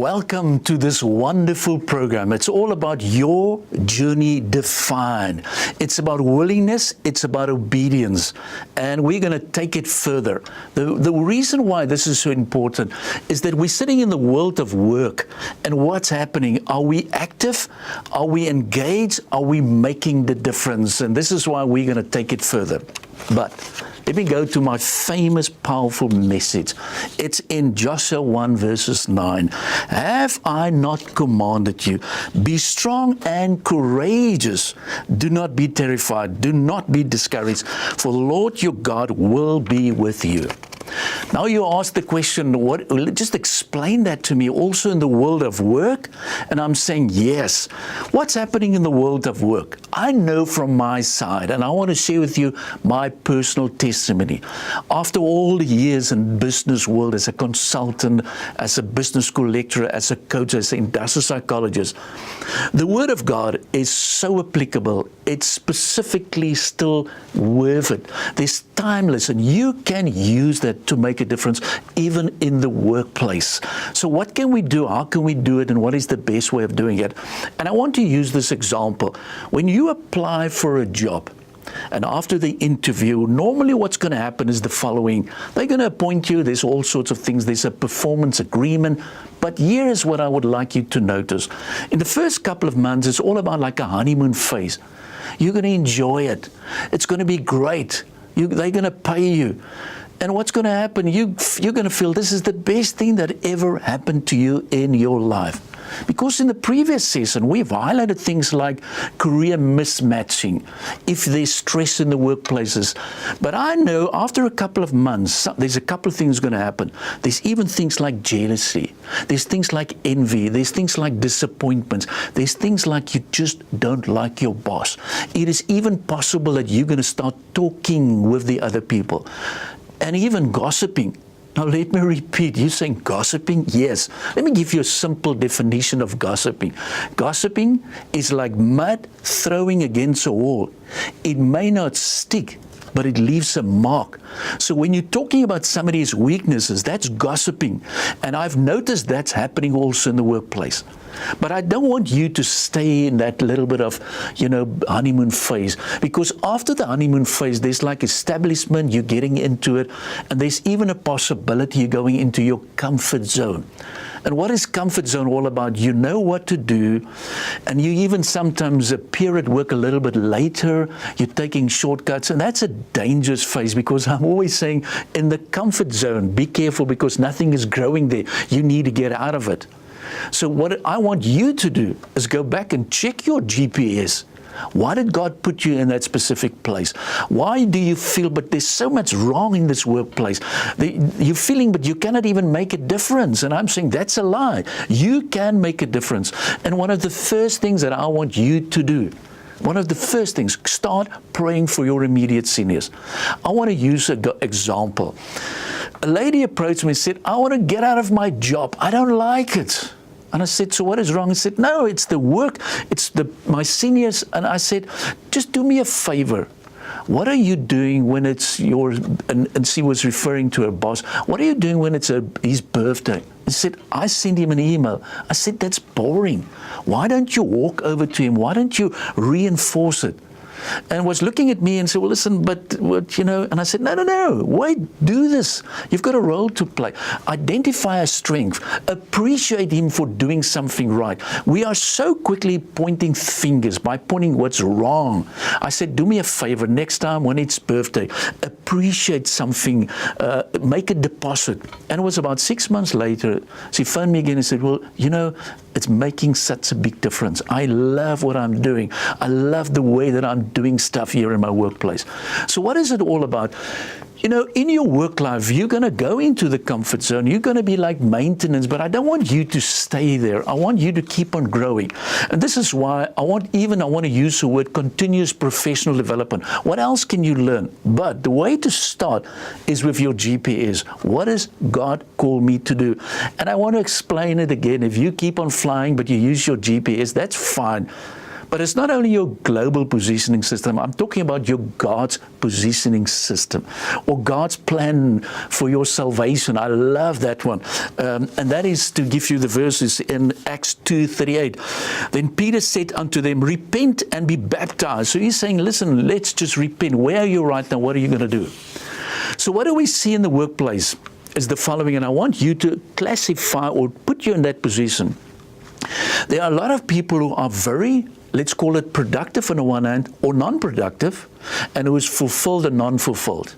Welcome to this wonderful program. It's all about your journey defined. It's about willingness, it's about obedience, and we're going to take it further. The reason why this is so important is that we're sitting in the world of work, and what's happening? Are we active? Are we engaged? Are we making the difference? And this is why we're going to take it further. But let me go to my famous, powerful message. It's in Joshua 1 verses 9. Have I not commanded you? Be strong and courageous. Do not be terrified. Do not be discouraged. For the Lord your God will be with you. Now you ask the question, just explain that to me also in the world of work. And I'm saying, yes. What's happening in the world of work? I know from my side, and I want to share with you my personal testimony. After all the years in business world as a consultant, as a business school lecturer, as a coach, as an industrial psychologist, the Word of God is so applicable. It's specifically still worth it. There's timeless, and you can use that to make a difference even in the workplace. So what can we do? How can we do it? And what is the best way of doing it? And I want to use this example. When you apply for a job, and after the interview, normally what's going to happen is the following. They're going to appoint you. There's all sorts of things. There's a performance agreement. But here's what I would like you to notice. In the first couple of months, it's all about like a honeymoon phase. You're going to enjoy it. It's going to be great. They're going to pay you. And what's going to happen? You're going to feel this is the best thing that ever happened to you in your life. Because in the previous season, we've highlighted things like career mismatching, if there's stress in the workplaces. But I know after a couple of months, there's a couple of things going to happen. There's even things like jealousy. There's things like envy. There's things like disappointments. There's things like you just don't like your boss. It is even possible that you're going to start talking with the other people and even gossiping. Now let me repeat, you're saying gossiping? Yes. Let me give you a simple definition of gossiping. Gossiping is like mud throwing against a wall. It may not stick, but it leaves a mark. So when you're talking about somebody's weaknesses, that's gossiping. And I've noticed that's happening also in the workplace. But I don't want you to stay in that little bit of, honeymoon phase. Because after the honeymoon phase, there's like establishment, you're getting into it, and there's even a possibility you're going into your comfort zone. And what is comfort zone all about? You know what to do, and you even sometimes appear at work a little bit later, you're taking shortcuts, and that's a dangerous phase because I'm always saying in the comfort zone, be careful because nothing is growing there. You need to get out of it. So what I want you to do is go back and check your GPS. Why did God put you in that specific place? Why do you feel, but there's so much wrong in this workplace? You're feeling, but you cannot even make a difference. And I'm saying that's a lie. You can make a difference. And one of the first things that I want you to do, one of the first things, start praying for your immediate seniors. I want to use an example. A lady approached me and said, I want to get out of my job. I don't like it. And I said, so what is wrong? He said, no, it's the work. It's my seniors. And I said, just do me a favor. What are you doing when it's and she was referring to her boss. What are you doing when it's his birthday? He said, I sent him an email. I said, that's boring. Why don't you walk over to him? Why don't you reinforce it? And was looking at me and said, well, listen, but what, and I said, no, wait, do this. You've got a role to play. Identify a strength. Appreciate him for doing something right. We are so quickly pointing fingers by pointing what's wrong. I said, do me a favor, next time when it's birthday, appreciate something, make a deposit. And it was about 6 months later, she phoned me again and said, well, it's making such a big difference. I love what I'm doing. I love the way that I'm doing stuff here in my workplace. So what is it all about? In your work life, you're going to go into the comfort zone. You're going to be like maintenance, but I don't want you to stay there. I want you to keep on growing. And this is why I want to use the word continuous professional development. What else can you learn? But the way to start is with your GPS. What does God call me to do? And I want to explain it again. If you keep on flying, but you use your GPS, that's fine. But it's not only your global positioning system. I'm talking about your God's positioning system, or God's plan for your salvation. I love that one. And that is to give you the verses in Acts 2:38. Then Peter said unto them, repent and be baptized. So he's saying, listen, let's just repent. Where are you right now? What are you going to do? So what do we see in the workplace is the following, and I want you to classify or put you in that position. There are a lot of people who are very, let's call it productive on the one hand, or non-productive, and who is fulfilled and non-fulfilled.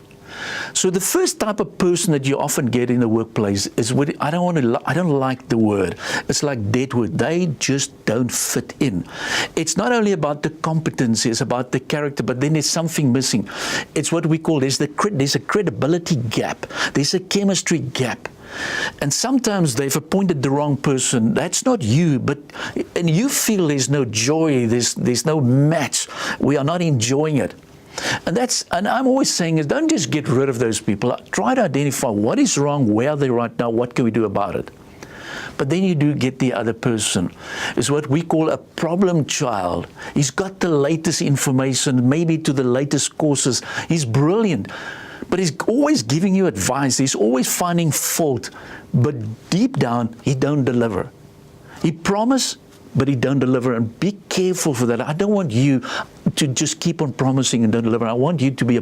So the first type of person that you often get in the workplace is what I don't like the word. It's like dead wood. They just don't fit in. It's not only about the competency, it's about the character, but then there's something missing. It's what we call there's a credibility gap. There's a chemistry gap. And sometimes they've appointed the wrong person. That's not you, and you feel there's no joy, there's no match. We are not enjoying it. And I'm always saying is, don't just get rid of those people. Try to identify what is wrong, where are they right now, what can we do about it. But then you do get the other person. It's what we call a problem child. He's got the latest information, maybe to the latest courses. He's brilliant. But he's always giving you advice. He's always finding fault. But deep down, he don't deliver. He promises, but he don't deliver. And be careful for that. I don't want you to just keep on promising and don't deliver. I want you to be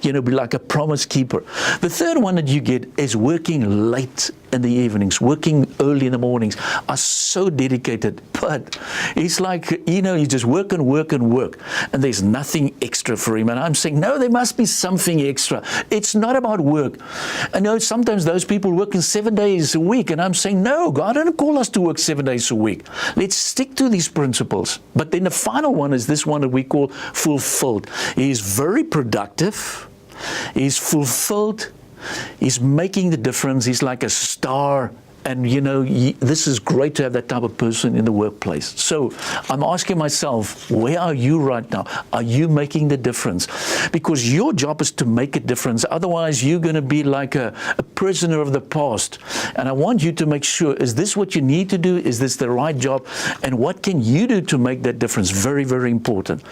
be like a promise keeper. The third one that you get is working late in the evenings, working early in the mornings, are so dedicated, but it's like, you just work and work and work, and there's nothing extra for him. And I'm saying, no, there must be something extra. It's not about work. I know sometimes those people working 7 days a week, and I'm saying, no, God didn't call us to work 7 days a week. Let's stick to these principles. But then the final one is this one that we call fulfilled. He's very productive. He's fulfilled. He's making the difference. He's like a star. And, this is great to have that type of person in the workplace. So I'm asking myself, where are you right now? Are you making the difference? Because your job is to make a difference. Otherwise, you're going to be like a prisoner of the past. And I want you to make sure, is this what you need to do? Is this the right job? And what can you do to make that difference? Very, very important.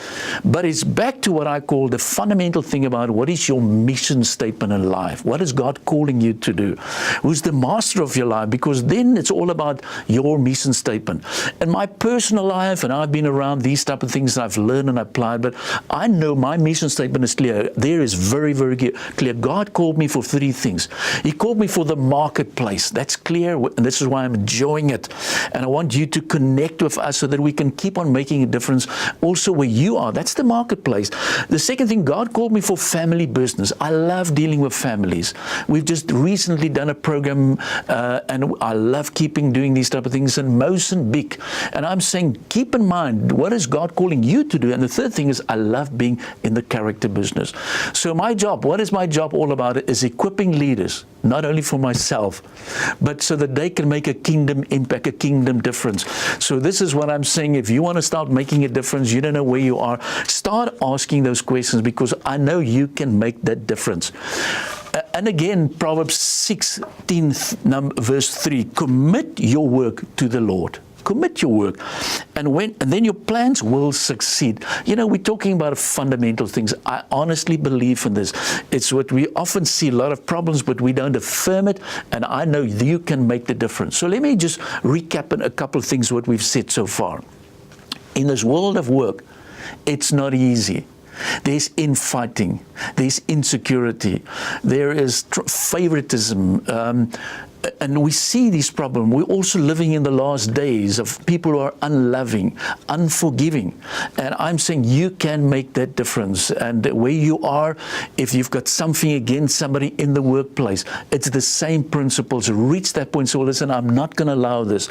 But it's back to what I call the fundamental thing about what is your mission statement in life? What is God calling you to do? Who's the master of your life? Because then it's all about your mission statement. In my personal life, and I've been around these type of things, I've learned and applied, but I know my mission statement is clear. There is very, very clear. God called me for 3 things. He called me for the marketplace. That's clear, and this is why I'm enjoying it. And I want you to connect with us so that we can keep on making a difference also where you are. That's the marketplace. The second thing, God called me for family business. I love dealing with families. We've just recently done a program, and I love doing these type of things in Mozambique. And I'm saying, keep in mind, what is God calling you to do? And the third thing is, I love being in the character business. So my job, what is my job all about? It is equipping leaders, not only for myself, but so that they can make a kingdom impact, a kingdom difference. So this is what I'm saying. If you want to start making a difference, you don't know where you are, start asking those questions, because I know you can make that difference. And again, Proverbs 16, verse 3, commit your work to the Lord. Commit your work. And then your plans will succeed. We're talking about fundamental things. I honestly believe in this. It's what we often see, a lot of problems, but we don't affirm it. And I know you can make the difference. So let me just recap a couple of things what we've said so far. In this world of work, it's not easy. There's infighting, there's insecurity, there is favoritism, and we see this problem. We're also living in the last days of people who are unloving, unforgiving. And I'm saying you can make that difference. And where you are, if you've got something against somebody in the workplace, it's the same principles. Reach that point. So listen, I'm not going to allow this.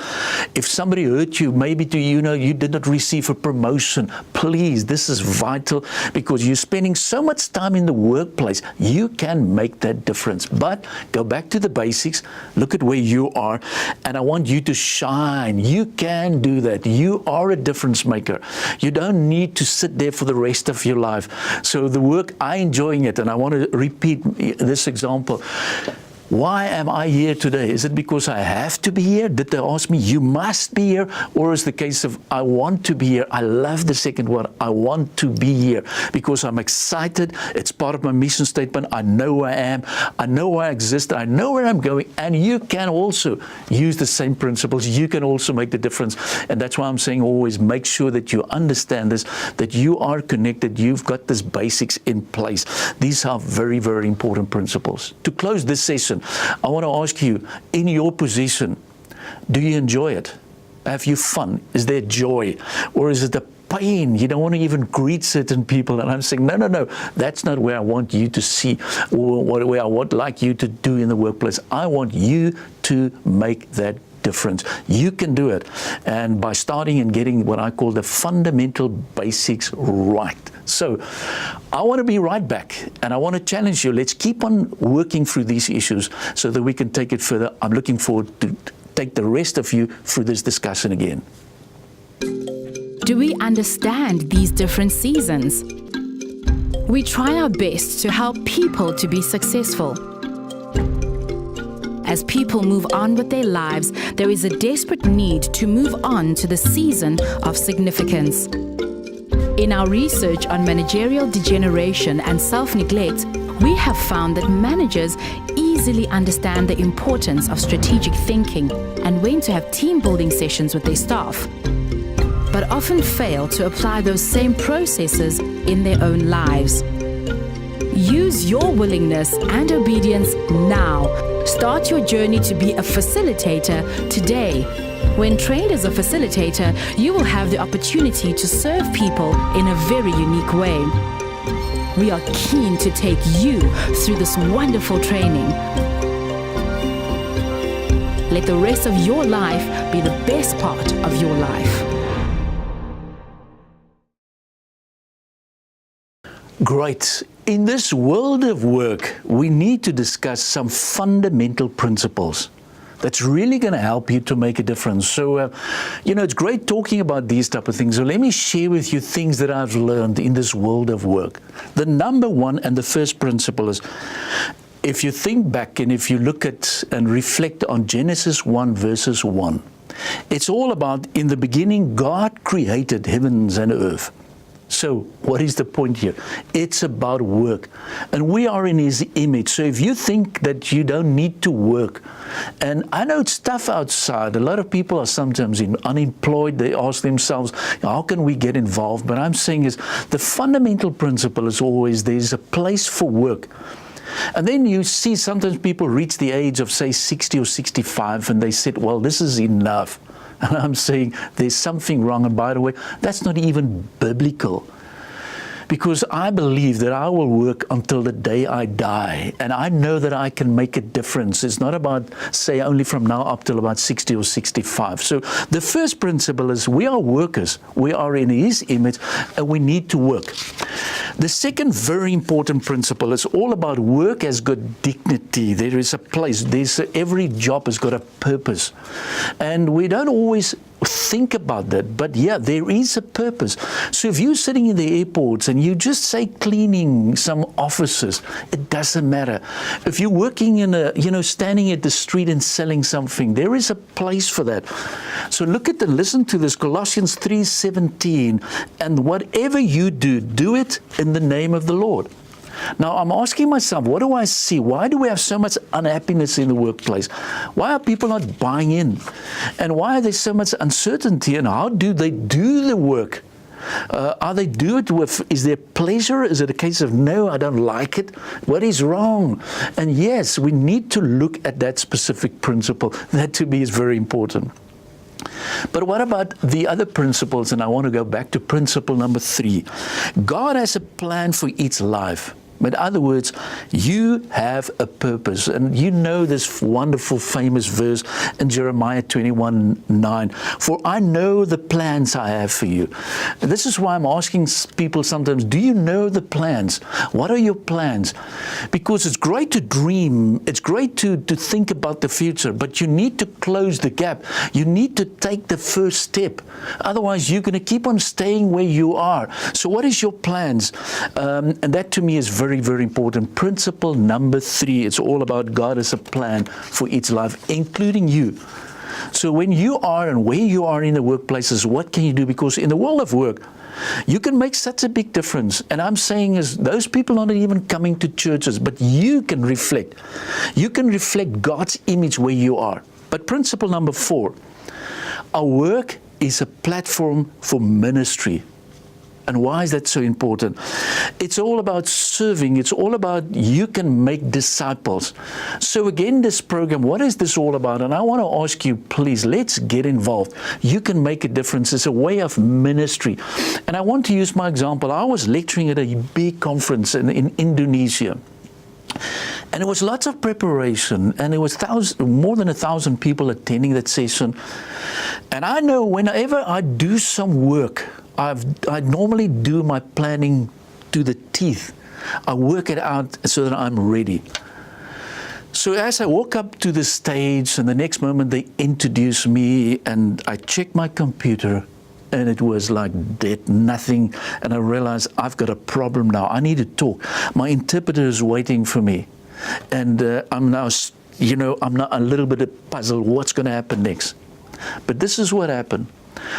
If somebody hurt you, maybe you did not receive a promotion, please, this is vital, because you're spending so much time in the workplace. You can make that difference. But go back to the basics. Look at where you are, and I want you to shine. You can do that. You are a difference maker. You don't need to sit there for the rest of your life. So the work, I'm enjoying it, and I want to repeat this example. Why am I here today? Is it because I have to be here? Did they ask me, you must be here? Or is the case of, I want to be here? I love the second one. I want to be here because I'm excited. It's part of my mission statement. I know who I am. I know why I exist. I know where I'm going. And you can also use the same principles. You can also make the difference. And that's why I'm saying always make sure that you understand this, that you are connected. You've got this basics in place. These are very, very important principles. To close this session, I want to ask you, in your position, do you enjoy it? Have you fun? Is there joy? Or is it the pain? You don't want to even greet certain people. And I'm saying, no, that's not where I want you to see, or where I would like you to do in the workplace. I want you to make that difference. You can do it. And by starting and getting what I call the fundamental basics right. So I want to be right back, and I want to challenge you. Let's keep on working through these issues so that we can take it further. I'm looking forward to take the rest of you through this discussion again. Do we understand these different seasons? We try our best to help people to be successful. As people move on with their lives, there is a desperate need to move on to the season of significance. In our research on managerial degeneration and self-neglect, we have found that managers easily understand the importance of strategic thinking and when to have team-building sessions with their staff, but often fail to apply those same processes in their own lives. Use your willingness and obedience now. Start your journey to be a facilitator today. When trained as a facilitator, you will have the opportunity to serve people in a very unique way. We are keen to take you through this wonderful training. Let the rest of your life be the best part of your life. Great. In this world of work, we need to discuss some fundamental principles that's really going to help you to make a difference. So, it's great talking about these type of things. So let me share with you things that I've learned in this world of work. The number one and the first principle is, if you think back and if you look at and reflect on Genesis 1 verses 1, it's all about, in the beginning, God created heavens and earth. So what is the point here? It's about work. And we are in His image. So if you think that you don't need to work, and I know it's tough outside. A lot of people are sometimes unemployed. They ask themselves, how can we get involved? But I'm saying is, the fundamental principle is always there's a place for work. And then you see sometimes people reach the age of, say, 60 or 65, and they said, well, this is enough. And I'm saying there's something wrong. And by the way, that's not even biblical. Because I believe that I will work until the day I die. And I know that I can make a difference. It's not about, say, only from now up till about 60 or 65. So the first principle is we are workers. We are in His image, and we need to work. The second very important principle is all about work has got dignity. There is a place. Every job has got a purpose. And we don't always think about that, but yeah, there is a purpose. So if you're sitting in the airports and you just say cleaning some offices, it doesn't matter. If you're working in standing at the street and selling something, there is a place for that. So listen to this, Colossians 3:17, and whatever you do, do it in the name of the Lord. Now, I'm asking myself, what do I see? Why do we have so much unhappiness in the workplace? Why are people not buying in? And why are there so much uncertainty? And how do they do the work? Are they do it with, is there pleasure? Is it a case of, no, I don't like it? What is wrong? And yes, we need to look at that specific principle. That to me is very important. But what about the other principles? And I want to go back to principle number 3. God has a plan for each life. In other words, you have a purpose. And you know this wonderful, famous verse in Jeremiah 21:9. For I know the plans I have for you. And this is why I'm asking people sometimes, do you know the plans? What are your plans? Because it's great to dream. It's great to think about the future. But you need to close the gap. You need to take the first step. Otherwise, you're going to keep on staying where you are. So what is your plans? And that to me is very very, very important. Principle number 3, it's all about God as a plan for each life, including you. So when you are and where you are in the workplaces, what can you do? Because in the world of work, you can make such a big difference. And I'm saying is those people are not even coming to churches, but you can reflect. You can reflect God's image where you are. But principle number 4, our work is a platform for ministry. And why is that so important? It's all about serving. It's all about you can make disciples. So again, this program, what is this all about? And I want to ask you, please, let's get involved. You can make a difference. It's a way of ministry. And I want to use my example. I was lecturing at a big conference in Indonesia. And it was lots of preparation, and there was more than 1,000 people attending that session. And I know whenever I do some work, I normally do my planning to the teeth. I work it out so that I'm ready. So as I walk up to the stage, and the next moment they introduce me, and I check my computer, and it was like dead, nothing. And I realized I've got a problem now. I need to talk. My interpreter is waiting for me. And I'm now, I'm not a little bit puzzled. What's going to happen next? But this is what happened.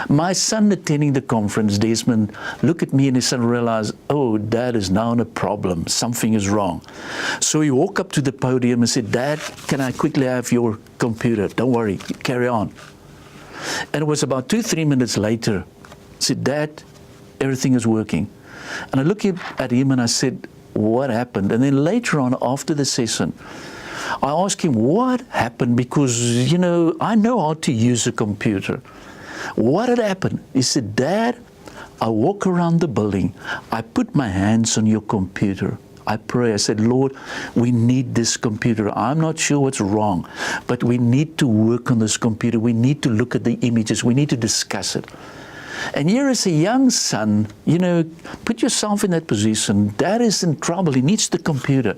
My son attending the conference, Desmond, looked at me and his son realized, oh, Dad is now in a problem. Something is wrong. So he walked up to the podium and said, Dad, can I quickly have your computer? Don't worry, carry on. And it was about 2-3 minutes later, I said, Dad, everything is working. And I looked at him and I said, what happened? And then later on, after the session, I asked him, what happened? Because, I know how to use a computer. What had happened? He said, Dad, I walk around the building. I put my hands on your computer. I pray. I said, Lord, we need this computer. I'm not sure what's wrong, but we need to work on this computer. We need to look at the images. We need to discuss it. And here is a young son, put yourself in that position. Dad is in trouble. He needs the computer.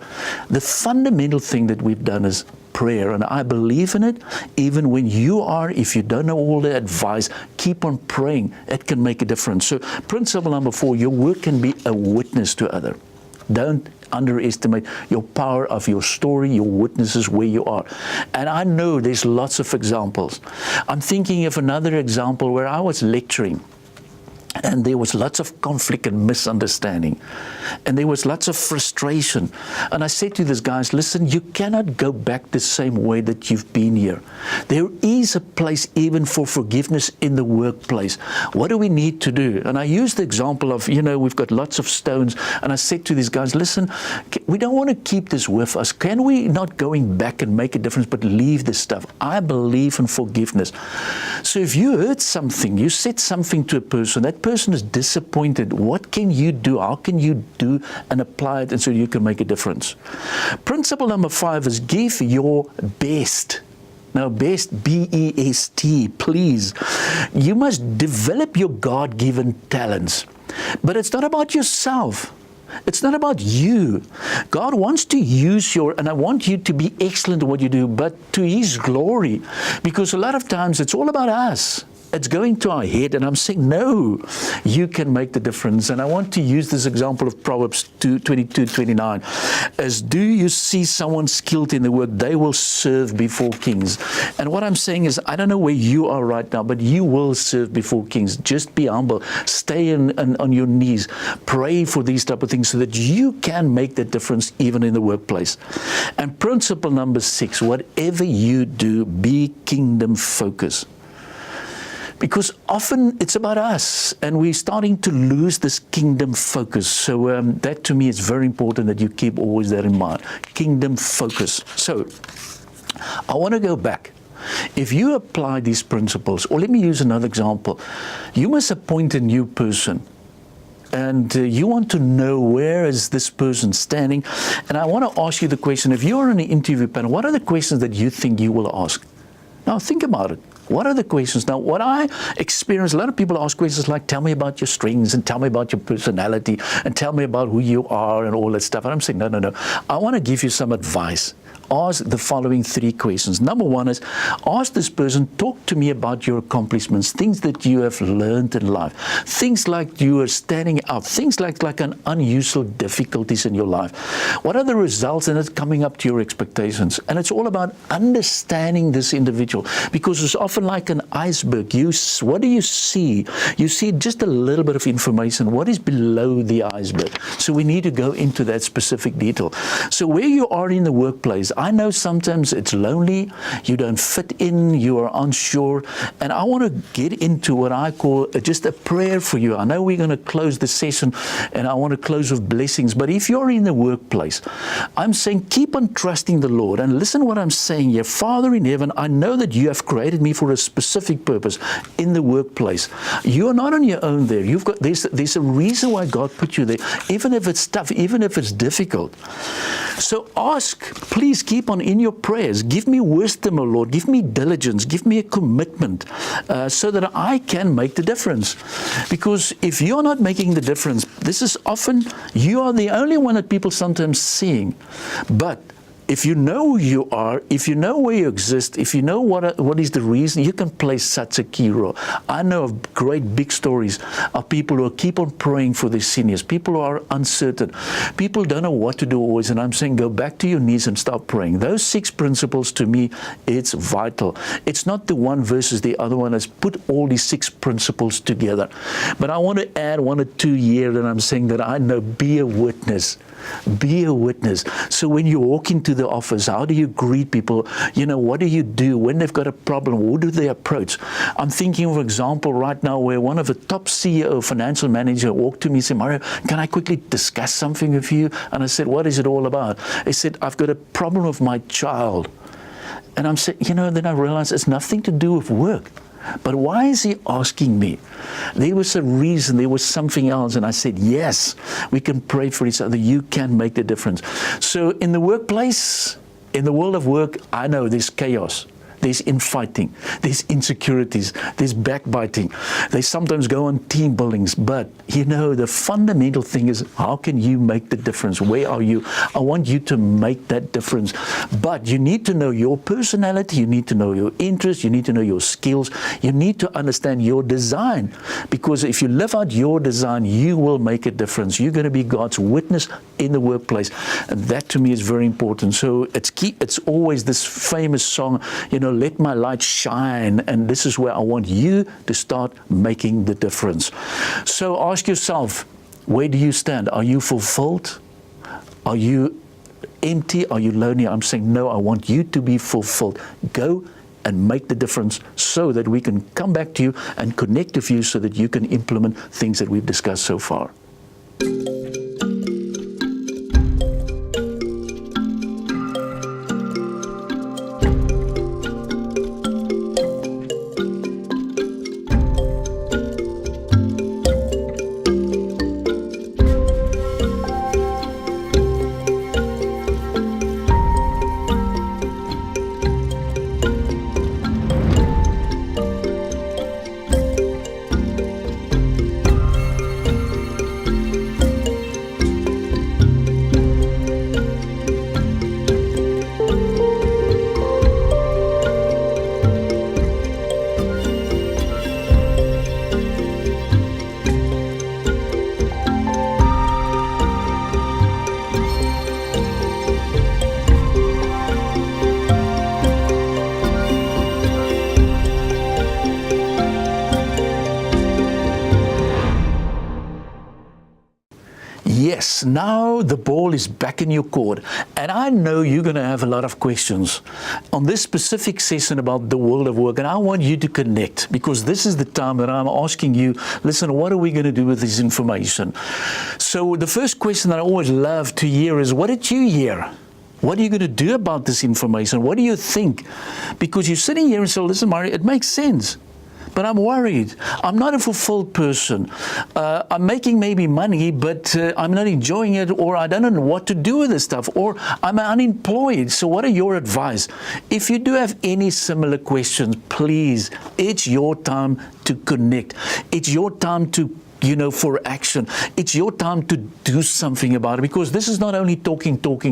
The fundamental thing that we've done is prayer, and I believe in it. Even when if you don't know all the advice, keep on praying. It can make a difference. So principle number 4, your work can be a witness to others. Don't underestimate your power of your story, your witnesses where you are. And I know there's lots of examples. I'm thinking of another example where I was lecturing, and there was lots of conflict and misunderstanding. And there was lots of frustration. And I said to these guys, listen, you cannot go back the same way that you've been here. There is a place even for forgiveness in the workplace. What do we need to do? And I used the example of, we've got lots of stones. And I said to these guys, listen, we don't want to keep this with us. Can we not going back and make a difference, but leave this stuff? I believe in forgiveness. So if you heard something, you said something to a person, that person is disappointed. What can you do? How can you do and apply it, and so you can make a difference? Principle number 5 is give your best. Now, best, B-E-S-T, please. You must develop your God-given talents. But it's not about yourself. It's not about you. God wants to use and I want you to be excellent at what you do, but to His glory. Because a lot of times it's all about us. It's going to our head, and I'm saying, no, you can make the difference. And I want to use this example of Proverbs 22:29. As do you see someone skilled in the work, they will serve before kings. And what I'm saying is, I don't know where you are right now, but you will serve before kings. Just be humble. Stay on your knees. Pray for these type of things so that you can make that difference even in the workplace. And principle number 6, whatever you do, be kingdom focused. Because often it's about us, and we're starting to lose this kingdom focus. So that to me is very important that you keep always that in mind. Kingdom focus. So I want to go back. If you apply these principles, or let me use another example. You must appoint a new person. And you want to know where is this person standing. And I want to ask you the question, if you're on an interview panel, what are the questions that you think you will ask? Now think about it. What are the questions? Now, what I experience, a lot of people ask questions like, tell me about your strengths and tell me about your personality and tell me about who you are and all that stuff. And I'm saying, no. I want to give you some advice. Ask the following 3 questions. Number 1 is, ask this person, talk to me about your accomplishments, things that you have learned in life, things like you are standing out, things like an unusual difficulties in your life. What are the results and it's coming up to your expectations? And it's all about understanding this individual, because it's often like an iceberg. What do you see? You see just a little bit of information. What is below the iceberg? So we need to go into that specific detail. So where you are in the workplace, I know sometimes it's lonely, you don't fit in, you are unsure, and I want to get into what I call just a prayer for you. I know we're going to close the session, and I want to close with blessings, but if you're in the workplace, I'm saying keep on trusting the Lord, and listen to what I'm saying here. Father in heaven, I know that you have created me for a specific purpose in the workplace. You are not on your own there. There's a reason why God put you there, even if it's tough, even if it's difficult. So ask, please keep on in your prayers. Give me wisdom, O Lord. Give me diligence. Give me a commitment so that I can make the difference. Because if you're not making the difference, this is often, you are the only one that people sometimes seeing. But if you know who you are, if you know where you exist, if you know what is the reason, you can play such a key role. I know of great big stories of people who keep on praying for their seniors, people who are uncertain, people don't know what to do always, and I'm saying go back to your knees and start praying. Those 6 principles, to me, it's vital. It's not the one versus the other one. Let's put all these 6 principles together. But I want to add 1 or 2 here that I'm saying that I know, be a witness. Be a witness. So when you walk into the office, how do you greet people? You know, what do you do when they've got a problem? Who do they approach? I'm thinking, for example, right now where one of the top CEO, financial manager, walked to me and said, Mario, can I quickly discuss something with you? And I said, what is it all about? He said, I've got a problem with my child. And I'm saying, then I realized it's nothing to do with work. But why is he asking me? There was a reason, there was something else. And I said, yes, we can pray for each other. You can make the difference. So in the workplace, in the world of work, I know there's chaos. There's infighting, there's insecurities, there's backbiting. They sometimes go on team buildings, but the fundamental thing is, how can you make the difference? Where are you? I want you to make that difference. But you need to know your personality, you need to know your interests, you need to know your skills, you need to understand your design. Because if you live out your design, you will make a difference. You're going to be God's witness in the workplace. And that to me is very important. So it's always this famous song, let my light shine, and this is where I want you to start making the difference. So ask yourself, where do you stand? Are you fulfilled? Are you empty? Are you lonely? I'm saying, no, I want you to be fulfilled. Go and make the difference so that we can come back to you and connect with you so that you can implement things that we've discussed so far. Yes, now the ball is back in your court. And I know you're going to have a lot of questions on this specific session about the world of work. And I want you to connect, because this is the time that I'm asking you, listen, what are we going to do with this information? So the first question that I always love to hear is, what did you hear? What are you going to do about this information? What do you think? Because you're sitting here and say, listen, Mario, it makes sense. but I'm worried. I'm not a fulfilled person. I'm making maybe money, but I'm not enjoying it, or I don't know what to do with this stuff, or I'm unemployed. So what are your advice? If you do have any similar questions, please, it's your time to connect. It's your time to for action. It's your time to do something about it, because this is not only talking. Talk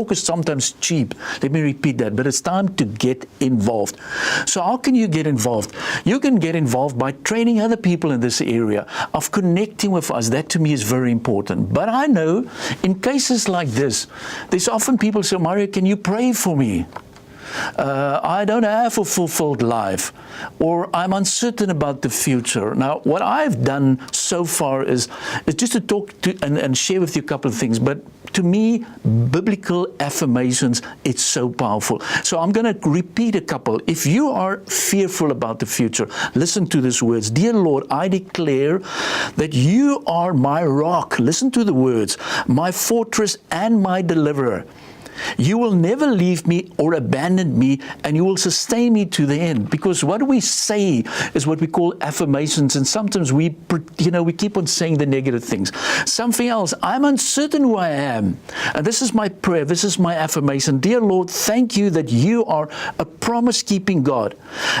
is sometimes cheap. Let me repeat that, but it's time to get involved. So how can you get involved? You can get involved by training other people in this area, of connecting with us. That to me is very important. But I know in cases like this, there's often people say, Mario, can you pray for me? I don't have a fulfilled life, or I'm uncertain about the future. Now, what I've done so far is just to talk to and share with you a couple of things. But to me, biblical affirmations, it's so powerful. So I'm going to repeat a couple. If you are fearful about the future, listen to these words. Dear Lord, I declare that you are my rock. Listen to the words. My fortress and my deliverer. You will never leave me or abandon me, and you will sustain me to the end. Because what we say is what we call affirmations, and sometimes we keep on saying the negative things. Something else, I'm uncertain who I am, and this is my prayer, this is my affirmation. Dear Lord, thank you that you are a promise-keeping God.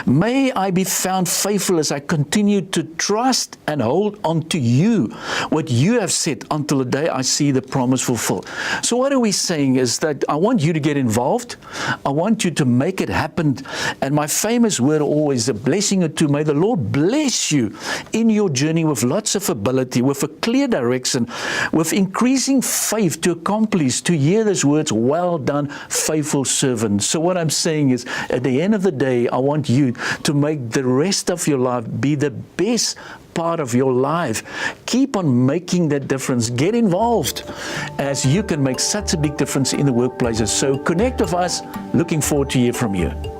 May I be found faithful as I continue to trust and hold on to you, what you have said, until the day I see the promise fulfilled. So what are we saying is that I want you to get involved. I want you to make it happen. And my famous word always, a blessing or two. May the Lord bless you in your journey with lots of ability, with a clear direction, with increasing faith to accomplish, to hear these words, well done, faithful servant. So what I'm saying is, at the end of the day, I want you to make the rest of your life be the best part of your life. Keep on making that difference. Get involved, as you can make such a big difference in the workplaces. So connect with us. Looking forward to hear from you.